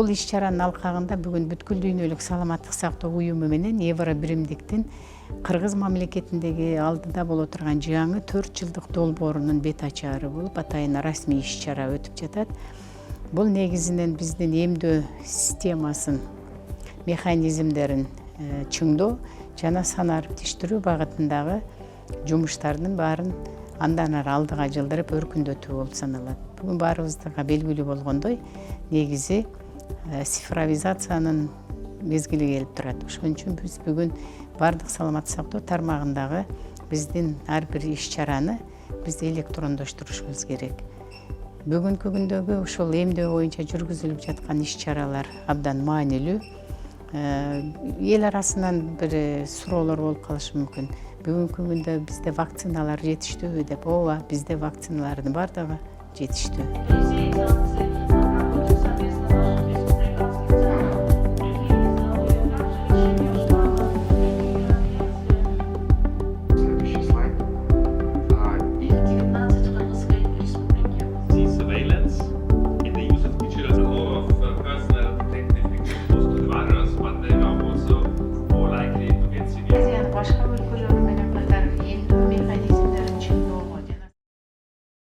Ошол иш-чаранын алкагында бүгүн бүткүл дүйнөлүк саламаттык сактоо уюму менен Евро биримдиктин Кыргыз мамлекетиндеги алдыда боло турган жаңы 4 жылдык долбоорунун бет ачаары болуп, атайын расмий иш-чара өтүп жатат. Бул негизинен биздин эмдөө системасын, механизмдерин чыңдоо жана санариптештирүү багытындагы жумуштардын баарын андан ары алдыга жылдырып өркүндөтүү болуп саналат. Бүгүн баарыбызга белгилүү болгондой, негизи цифровизациянын мезгили келип турат. Ошон үчүн биз бүгүн баардык саламаттык сактоо тармагындагы биздин ар бир иш-чараны биз электрондоштурушубуз керек. Бүгүнкү күндөгү ушул эмдөө боюнча жүргүзүлүп жаткан иш-чаралар абдан маанилүү. Эл арасынан бир суроолор болуп калышы мүмкүн. Бүгүнкү күндө бизде вакциналар жетиштүүбү деп. Ооба, бизде вакциналардын бардыгы жетиштүү.